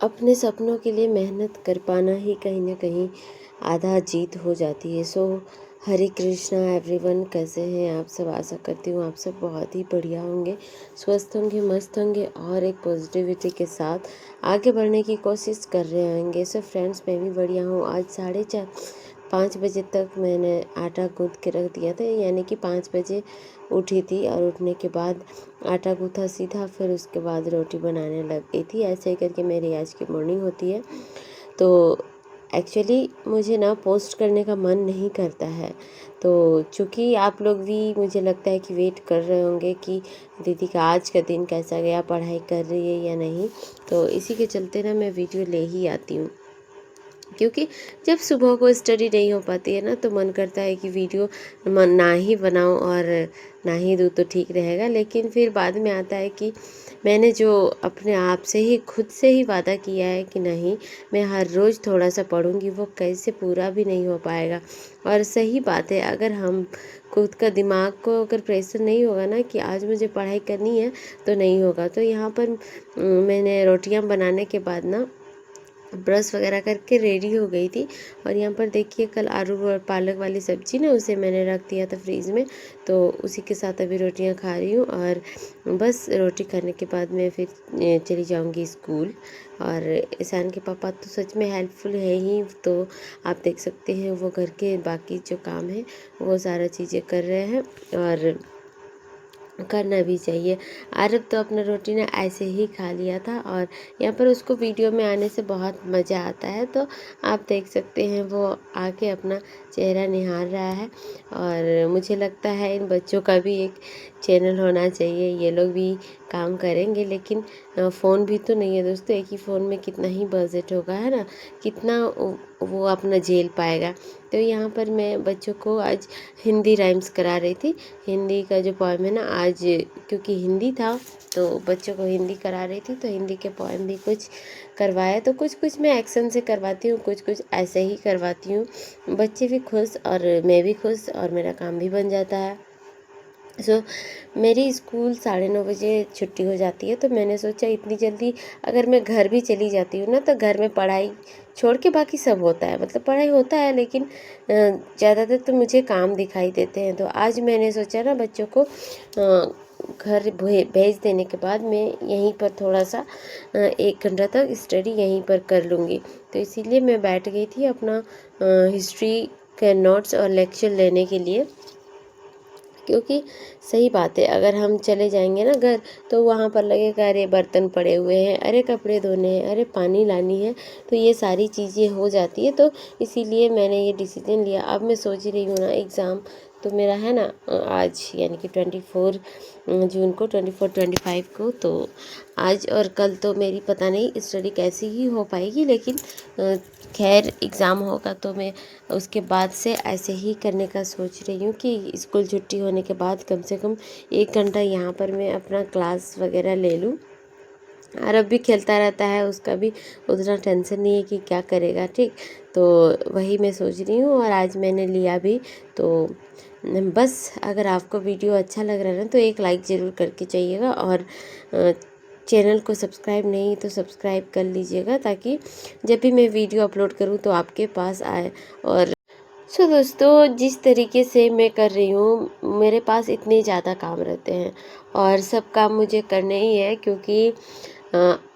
अपने सपनों के लिए मेहनत कर पाना ही कहीं न कहीं आधा जीत हो जाती है। सो हरे कृष्णा एवरीवन, कैसे हैं आप सब? आशा करती हूँ आप सब बहुत ही बढ़िया होंगे, स्वस्थ होंगे, मस्त होंगे और एक पॉजिटिविटी के साथ आगे बढ़ने की कोशिश कर रहे होंगे। सो फ्रेंड्स, मैं भी बढ़िया हूँ। आज 4:30-5 बजे तक मैंने आटा गूँथ के रख दिया था, यानी कि 5 बजे उठी थी और उठने के बाद आटा गूँथा सीधा, फिर उसके बाद रोटी बनाने लग गई थी। ऐसे ही करके मेरी आज की मॉर्निंग होती है। तो एक्चुअली मुझे ना पोस्ट करने का मन नहीं करता है, तो चूँकि आप लोग भी मुझे लगता है कि वेट कर रहे होंगे कि दीदी का आज का दिन कैसा गया, पढ़ाई कर रही है या नहीं, तो इसी के चलते ना मैं वीडियो ले ही आती हूँ। क्योंकि जब सुबह को स्टडी नहीं हो पाती है ना, तो मन करता है कि वीडियो ना ही बनाऊं और ना ही दूँ तो ठीक रहेगा। लेकिन फिर बाद में आता है कि मैंने जो अपने आप से ही खुद से ही वादा किया है कि नहीं, मैं हर रोज़ थोड़ा सा पढ़ूंगी, वो कैसे पूरा भी नहीं हो पाएगा। और सही बात है, अगर हम खुद का दिमाग को अगर प्रेशर नहीं होगा ना कि आज मुझे पढ़ाई करनी है, तो नहीं होगा। तो यहाँ पर मैंने रोटियां बनाने के बाद ना ब्रश वगैरह करके रेडी हो गई थी। और यहाँ पर देखिए, कल आलू और पालक वाली सब्ज़ी ना, उसे मैंने रख दिया था फ्रीज़ में, तो उसी के साथ अभी रोटियाँ खा रही हूँ। और बस रोटी खाने के बाद मैं फिर चली जाऊँगी स्कूल। और ईशान के पापा तो सच में हेल्पफुल है ही, तो आप देख सकते हैं वो घर के बाकी जो काम है वो सारा चीज़ें कर रहे हैं, और करना भी चाहिए। आरब तो अपना रोटी ना ऐसे ही खा लिया था, और यहाँ पर उसको वीडियो में आने से बहुत मज़ा आता है, तो आप देख सकते हैं वो आके अपना चेहरा निहार रहा है। और मुझे लगता है इन बच्चों का भी एक चैनल होना चाहिए, ये लोग भी काम करेंगे। लेकिन फ़ोन भी तो नहीं है दोस्तों, एक ही फ़ोन में कितना ही बजट होगा, है ना, कितना वो अपना झेल पाएगा। तो यहाँ पर मैं बच्चों को आज हिंदी राइम्स करा रही थी। हिंदी का जो पोएम है ना, आज क्योंकि हिंदी था तो बच्चों को हिंदी करा रही थी, तो हिंदी के पोएम भी कुछ करवाया। तो कुछ कुछ मैं एक्शन से करवाती हूँ, कुछ कुछ ऐसे ही करवाती हूँ। बच्चे भी खुश और मैं भी खुश, और मेरा काम भी बन जाता है। सो मेरी स्कूल 9:30 बजे छुट्टी हो जाती है, तो मैंने सोचा इतनी जल्दी अगर मैं घर भी चली जाती हूँ ना, तो घर में पढ़ाई छोड़ के बाकी सब होता है। मतलब पढ़ाई होता है, लेकिन ज़्यादातर तो मुझे काम दिखाई देते हैं। तो आज मैंने सोचा ना बच्चों को घर भेज देने के बाद मैं यहीं पर थोड़ा सा 1 घंटा तक स्टडी यहीं पर कर लूँगी। तो इसीलिए मैं बैठ गई थी अपना हिस्ट्री के नोट्स और लेक्चर लेने के लिए। क्योंकि सही बात है, अगर हम चले जाएंगे ना घर, तो वहाँ पर लगेगा अरे बर्तन पड़े हुए हैं, अरे कपड़े धोने हैं, अरे पानी लानी है, तो ये सारी चीज़ें हो जाती है। तो इसीलिए मैंने ये डिसीजन लिया। अब मैं सोच रही हूँ ना, एग्ज़ाम तो मेरा है ना आज, यानी कि 24 जून को, 24-25 को, तो आज और कल तो मेरी पता नहीं स्टडी कैसी ही हो पाएगी। लेकिन खैर एग्ज़ाम होगा तो मैं उसके बाद से ऐसे ही करने का सोच रही हूँ कि स्कूल छुट्टी होने के बाद कम से कम 1 घंटा यहाँ पर मैं अपना क्लास वगैरह ले लूँ। अरब भी खेलता रहता है, उसका भी उतना टेंशन नहीं है कि क्या करेगा, ठीक। तो वही मैं सोच रही हूँ, और आज मैंने लिया भी। तो बस अगर आपको वीडियो अच्छा लग रहा है ना, तो एक लाइक ज़रूर करके जाइएगा, और चैनल को सब्सक्राइब नहीं तो सब्सक्राइब कर लीजिएगा, ताकि जब भी मैं वीडियो अपलोड करूँ तो आपके पास आए। और दोस्तों, जिस तरीके से मैं कर रही हूँ, मेरे पास इतने ज़्यादा काम रहते हैं और सब काम मुझे करने ही है, क्योंकि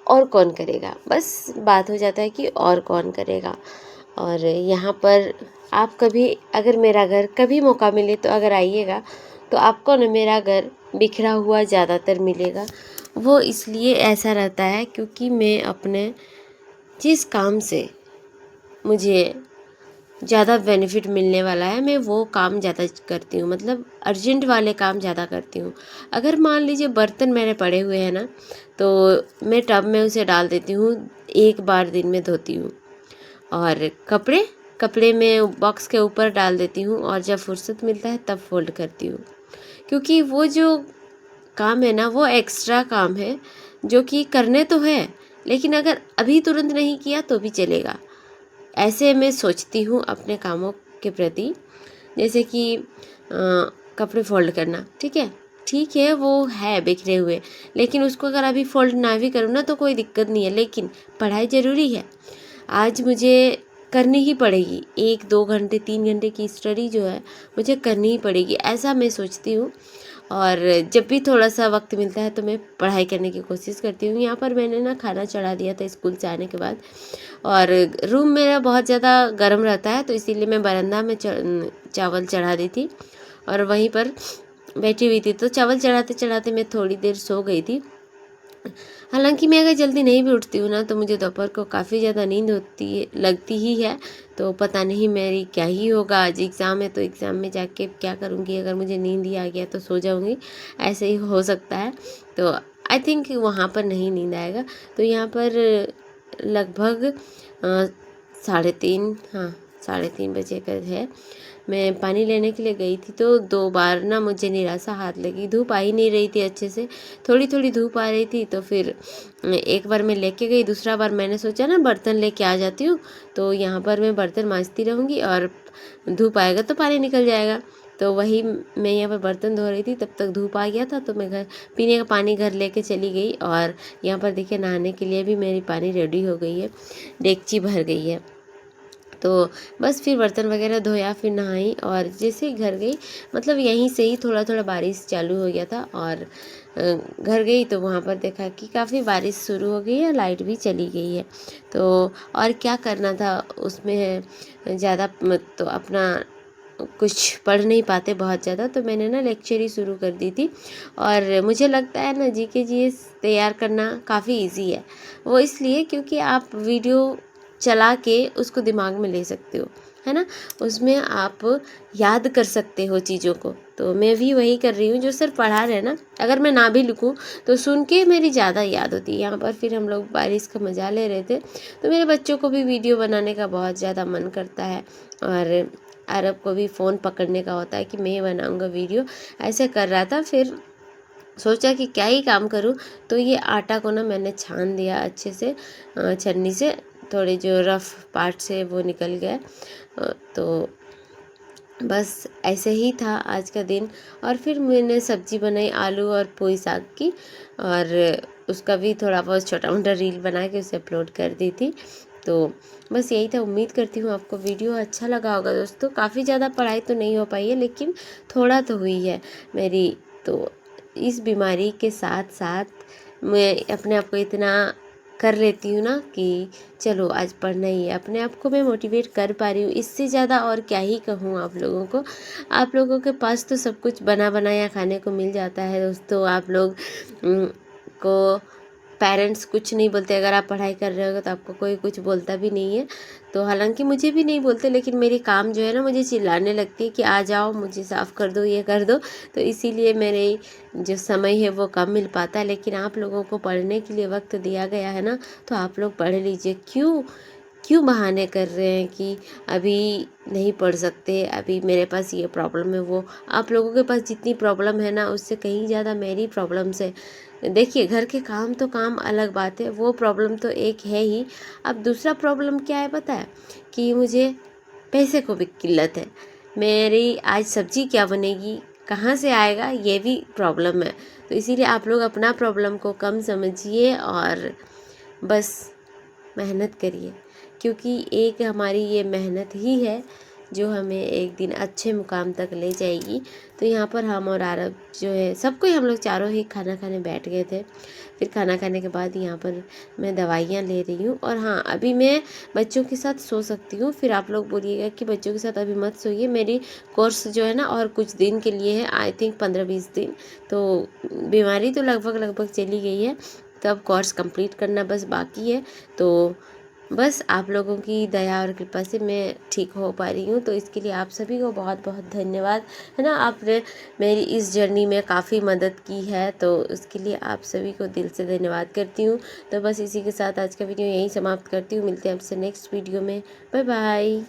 और कौन करेगा, बस बात हो जाता है कि और कौन करेगा। और यहाँ पर आप कभी अगर मेरा घर कभी मौका मिले तो अगर आइएगा, तो आपको ना मेरा घर बिखरा हुआ ज़्यादातर मिलेगा। वो इसलिए ऐसा रहता है क्योंकि मैं अपने जिस काम से मुझे ज़्यादा बेनिफिट मिलने वाला है, मैं वो काम ज़्यादा करती हूँ। मतलब अर्जेंट वाले काम ज़्यादा करती हूँ। अगर मान लीजिए बर्तन मेरे पड़े हुए हैं ना, तो मैं टब में उसे डाल देती हूँ, 1 बार दिन में धोती हूँ। और कपड़े में बॉक्स के ऊपर डाल देती हूँ, और जब फुर्सत मिलता है तब फोल्ड करती हूँ। क्योंकि वो जो काम है ना, वो एक्स्ट्रा काम है, जो कि करने तो है, लेकिन अगर अभी तुरंत नहीं किया तो भी चलेगा। ऐसे मैं सोचती हूँ अपने कामों के प्रति। जैसे कि कपड़े फोल्ड करना, ठीक है, ठीक है वो है बिखरे हुए, लेकिन उसको अगर अभी फ़ोल्ड ना भी करूँ ना तो कोई दिक्कत नहीं है, लेकिन पढ़ाई ज़रूरी है। आज मुझे करनी ही पड़ेगी, 1-2 घंटे 3 घंटे की स्टडी जो है मुझे करनी ही पड़ेगी, ऐसा मैं सोचती हूँ। और जब भी थोड़ा-सा वक़्त मिलता है तो मैं पढ़ाई करने की कोशिश करती हूँ। यहाँ पर मैंने ना खाना चढ़ा दिया था स्कूल से आने के बाद, और रूम मेरा बहुत ज़्यादा गर्म रहता है, तो इसीलिए मैं बरामदा में चावल चढ़ा दी थी और वहीं पर बैठी हुई थी। तो चावल चढ़ाते-चढ़ाते मैं थोड़ी देर सो गई थी। हालाँकि मैं अगर जल्दी नहीं भी उठती हूँ ना तो मुझे दोपहर को काफ़ी ज़्यादा नींद लगती ही है। तो पता नहीं मेरी क्या ही होगा, आज एग्ज़ाम है तो एग्ज़ाम में जाके क्या करूँगी, अगर मुझे नींद ही आ गया तो सो जाऊँगी, ऐसे ही हो सकता है। तो आई थिंक वहाँ पर नहीं नींद आएगा। तो यहाँ पर लगभग 3:30, हाँ 3:30 बजे का है। मैं पानी लेने के लिए गई थी तो 2 बार ना मुझे निराशा हाथ लगी, धूप आ ही नहीं रही थी अच्छे से, थोड़ी-थोड़ी धूप आ रही थी। तो फिर एक बार मैं लेके गई, दूसरा बार मैंने सोचा ना बर्तन लेके आ जाती हूँ, तो यहाँ पर मैं बर्तन माँजती रहूँगी और धूप आएगा तो पानी निकल जाएगा। तो वही मैं यहाँ पर बर्तन धो रही थी, तब तक धूप आ गया था, तो मैं घर पीने का पानी घर लेके चली गई। और यहाँ पर देखिए नहाने के लिए भी मेरी पानी रेडी हो गई है, डेगची भर गई है। तो बस फिर बर्तन वगैरह धोया, फिर नहाई और जैसे ही घर गई, मतलब यहीं से ही थोड़ा-थोड़ा बारिश चालू हो गया था। और घर गई तो वहाँ पर देखा कि काफ़ी बारिश शुरू हो गई है, लाइट भी चली गई है। तो और क्या करना था उसमें, ज़्यादा तो अपना कुछ पढ़ नहीं पाते बहुत ज़्यादा, तो मैंने ना लेक्चर ही शुरू कर दी थी। और मुझे लगता है ना जीके जीएस तैयार करना काफ़ी ईज़ी है। वो इसलिए क्योंकि आप वीडियो चला के उसको दिमाग में ले सकते हो, है ना? उसमें आप याद कर सकते हो चीज़ों को। तो मैं भी वही कर रही हूँ, जो सर पढ़ा रहे हैं ना, अगर मैं ना भी लिखूँ तो सुन के मेरी ज़्यादा याद होती है। यहाँ पर फिर हम लोग बारिश का मज़ा ले रहे थे, तो मेरे बच्चों को भी वीडियो बनाने का बहुत ज़्यादा मन करता है और अरब को भी फ़ोन पकड़ने का होता है कि मैं बनाऊँगा वीडियो, ऐसे कर रहा था। फिर सोचा कि क्या ही काम करूँ, तो ये आटा को ना मैंने छान दिया अच्छे से, छन्नी से, थोड़े जो रफ़ पार्ट्स है वो निकल गए। तो बस ऐसे ही था आज का दिन। और फिर मैंने सब्ज़ी बनाई आलू और पुई साग की, और उसका भी थोड़ा बहुत छोटा-मोटा रील बना के उसे अपलोड कर दी थी। तो बस यही था, उम्मीद करती हूँ आपको वीडियो अच्छा लगा होगा दोस्तों। काफ़ी ज़्यादा पढ़ाई तो नहीं हो पाई है, लेकिन थोड़ा तो हुई है मेरी। तो इस बीमारी के साथ-साथ मैं अपने आप को इतना कर लेती हूँ ना कि चलो आज पढ़ना ही है, अपने आप को मैं मोटिवेट कर पा रही हूँ। इससे ज़्यादा और क्या ही कहूँ आप लोगों को। आप लोगों के पास तो सब कुछ बना बनाया खाने को मिल जाता है दोस्तों। आप लोग को पेरेंट्स कुछ नहीं बोलते, अगर आप पढ़ाई कर रहे हो तो आपको कोई कुछ बोलता भी नहीं है। तो हालांकि मुझे भी नहीं बोलते, लेकिन मेरी काम जो है ना मुझे चिल्लाने लगती है कि आ जाओ, मुझे साफ़ कर दो, ये कर दो। तो इसीलिए मेरे जो समय है वो कम मिल पाता है। लेकिन आप लोगों को पढ़ने के लिए वक्त दिया गया है ना, तो आप लोग पढ़ लीजिए। क्यों क्यों बहाने कर रहे हैं कि अभी नहीं पढ़ सकते, अभी मेरे पास ये प्रॉब्लम है वो। आप लोगों के पास जितनी प्रॉब्लम है ना, उससे कहीं ज़्यादा मेरी प्रॉब्लम्स है। देखिए घर के काम तो काम अलग बात है, वो प्रॉब्लम तो एक है ही। अब दूसरा प्रॉब्लम क्या है पता है, कि मुझे पैसे को भी किल्लत है। मेरी आज सब्जी क्या बनेगी, कहाँ से आएगा, ये भी प्रॉब्लम है। तो इसीलिए आप लोग अपना प्रॉब्लम को कम समझिए और बस मेहनत करिए, क्योंकि एक हमारी ये मेहनत ही है जो हमें एक दिन अच्छे मुकाम तक ले जाएगी। तो यहाँ पर हम और आरब जो है सबको ही, हम लोग चारों ही खाना खाने बैठ गए थे। फिर खाना खाने के बाद यहाँ पर मैं दवाइयाँ ले रही हूँ। और हाँ, अभी मैं बच्चों के साथ सो सकती हूँ। फिर आप लोग बोलिएगा कि बच्चों के साथ अभी मत सोइए, मेरी कोर्स जो है ना और कुछ दिन के लिए है, आई थिंक 15-20 दिन। तो बीमारी तो लगभग चली गई है, तो अब कोर्स कंप्लीट करना बस बाकी है। तो बस आप लोगों की दया और कृपा से मैं ठीक हो पा रही हूँ। तो इसके लिए आप सभी को बहुत बहुत धन्यवाद, है ना। आपने मेरी इस जर्नी में काफ़ी मदद की है, तो उसके लिए आप सभी को दिल से धन्यवाद करती हूँ। तो बस इसी के साथ आज का वीडियो यहीं समाप्त करती हूँ। मिलते हैं आपसे नेक्स्ट वीडियो में। Bye bye.